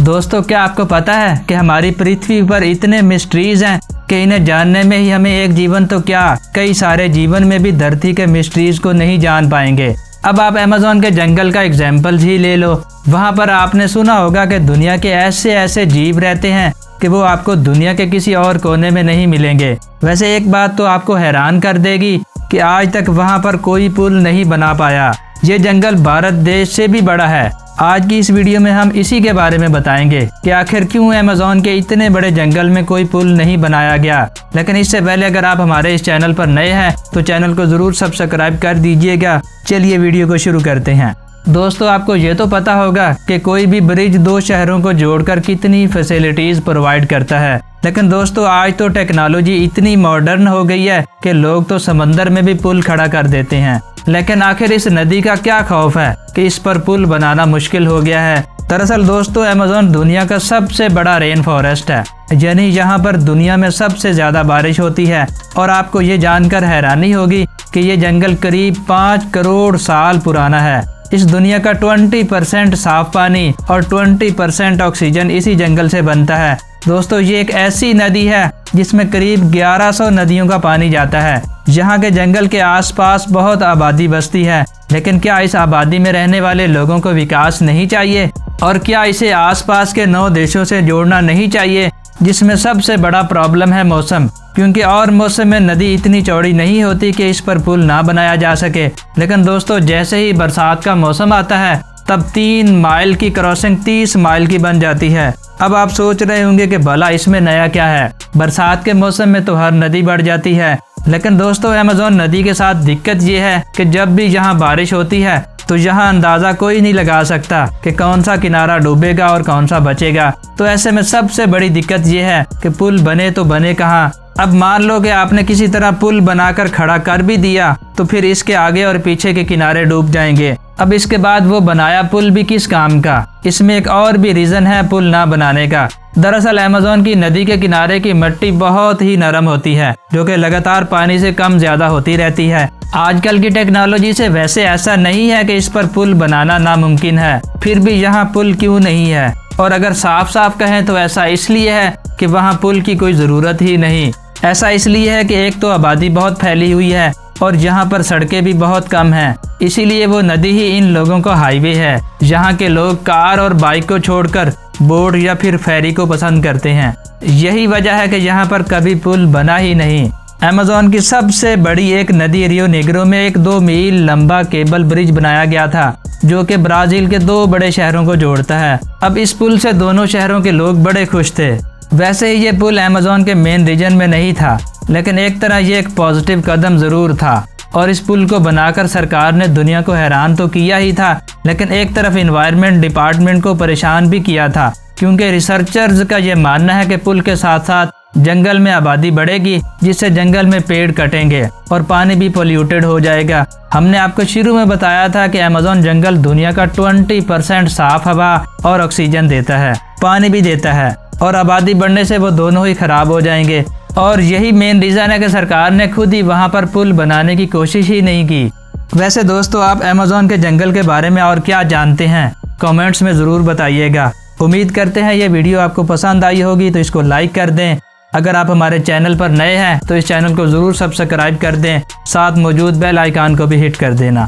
दोस्तों, क्या आपको पता है कि हमारी पृथ्वी पर इतने मिस्ट्रीज हैं कि इन्हें जानने में ही हमें एक जीवन तो क्या कई सारे जीवन में भी धरती के मिस्ट्रीज को नहीं जान पाएंगे। अब आप अमेज़न के जंगल का एग्जाम्पल ही ले लो। वहाँ पर आपने सुना होगा कि दुनिया के ऐसे ऐसे जीव रहते हैं कि वो आपको दुनिया के किसी और कोने में नहीं मिलेंगे। वैसे एक बात तो आपको हैरान कर देगी कि आज तक वहाँ पर कोई पुल नहीं बना पाया। ये जंगल भारत देश से भी बड़ा है। आज की इस वीडियो में हम इसी के बारे में बताएंगे कि आखिर क्यों अमेज़न के इतने बड़े जंगल में कोई पुल नहीं बनाया गया। लेकिन इससे पहले अगर आप हमारे इस चैनल पर नए हैं तो चैनल को जरूर सब्सक्राइब कर दीजिएगा। चलिए वीडियो को शुरू करते हैं। दोस्तों, आपको ये तो पता होगा कि कोई भी ब्रिज दो शहरों को जोड़कर कितनी फैसिलिटीज प्रोवाइड करता है। लेकिन दोस्तों, आज तो टेक्नोलॉजी इतनी मॉडर्न हो गई है कि लोग तो समंदर में भी पुल खड़ा कर देते हैं। लेकिन आखिर इस नदी का क्या खौफ है कि इस पर पुल बनाना मुश्किल हो गया है। दरअसल दोस्तों, अमेज़न दुनिया का सबसे बड़ा रेन फॉरेस्ट है, यानी यहाँ पर दुनिया में सबसे ज्यादा बारिश होती है। और आपको ये जानकर हैरानी होगी कि ये जंगल करीब 5 करोड़ साल पुराना है। इस दुनिया का 20% साफ पानी और 20% ऑक्सीजन इसी जंगल से बनता है। दोस्तों, ये एक ऐसी नदी है जिसमें करीब 1100 नदियों का पानी जाता है। यहाँ के जंगल के आसपास बहुत आबादी बसती है। लेकिन क्या इस आबादी में रहने वाले लोगों को विकास नहीं चाहिए? और क्या इसे आसपास के 9 देशों से जोड़ना नहीं चाहिए, जिसमें सबसे बड़ा प्रॉब्लम है मौसम? क्योंकि और मौसम में नदी इतनी चौड़ी नहीं होती कि इस पर पुल ना बनाया जा सके। लेकिन दोस्तों, जैसे ही बरसात का मौसम आता है तब 3 माइल की क्रॉसिंग 30 माइल की बन जाती है। अब आप सोच रहे होंगे कि भला इसमें नया क्या है। बरसात के मौसम में तो हर नदी बढ़ जाती है। लेकिन दोस्तों, अमेज़न नदी के साथ दिक्कत ये है कि जब भी यहाँ बारिश होती है तो यहाँ अंदाजा कोई नहीं लगा सकता कि कौन सा किनारा डूबेगा और कौन सा बचेगा। तो ऐसे में सबसे बड़ी दिक्कत ये है कि पुल बने तो बने कहाँ। अब मान लो कि आपने किसी तरह पुल बनाकर खड़ा कर भी दिया तो फिर इसके आगे और पीछे के किनारे डूब जाएंगे। अब इसके बाद वो बनाया पुल भी किस काम का? इसमें एक और भी रीजन है पुल ना बनाने का। दरअसल अमेज़न की नदी के किनारे की मिट्टी बहुत ही नरम होती है, जो कि लगातार पानी से कम ज्यादा होती रहती है। आजकल की टेक्नोलॉजी से वैसे ऐसा नहीं है कि इस पर पुल बनाना नामुमकिन है, फिर भी यहाँ पुल क्यों नहीं है? और अगर साफ साफ कहें तो ऐसा इसलिए है कि वहाँ पुल की कोई जरूरत ही नहीं। ऐसा इसलिए है कि एक तो आबादी बहुत फैली हुई है और यहाँ पर सड़कें भी बहुत कम हैं। इसीलिए वो नदी ही इन लोगों का हाईवे है। यहाँ के लोग कार और बाइक को छोड़कर बोट या फिर फेरी को पसंद करते हैं। यही वजह है कि यहाँ पर कभी पुल बना ही नहीं। अमेज़न की सबसे बड़ी एक नदी रियो नेग्रो में एक 2 मील लंबा केबल ब्रिज बनाया गया था, जो कि ब्राजील के 2 बड़े शहरों को जोड़ता है। अब इस पुल से दोनों शहरों के लोग बड़े खुश थे। वैसे ही ये पुल अमेज़न के मेन रीजन में नहीं था, लेकिन एक तरह ये एक पॉजिटिव कदम जरूर था। और इस पुल को बनाकर सरकार ने दुनिया को हैरान तो किया ही था, लेकिन एक तरफ एनवायरनमेंट डिपार्टमेंट को परेशान भी किया था। क्योंकि रिसर्चर्स का ये मानना है कि पुल के साथ साथ जंगल में आबादी बढ़ेगी, जिससे जंगल में पेड़ कटेंगे और पानी भी पोल्यूटेड हो जाएगा। हमने आपको शुरू में बताया था कि अमेज़न जंगल दुनिया का 20% साफ हवा और ऑक्सीजन देता है, पानी भी देता है। और आबादी बढ़ने से वो दोनों ही खराब हो जाएंगे। और यही मेन रीजन है कि सरकार ने खुद ही वहाँ पर पुल बनाने की कोशिश ही नहीं की। वैसे दोस्तों, आप अमेज़न के जंगल के बारे में और क्या जानते हैं, कमेंट्स में ज़रूर बताइएगा। उम्मीद करते हैं ये वीडियो आपको पसंद आई होगी, तो इसको लाइक कर दें। अगर आप हमारे चैनल पर नए हैं तो इस चैनल को ज़रूर सब्सक्राइब कर दें, साथ मौजूद बेल आइकन को भी हिट कर देना।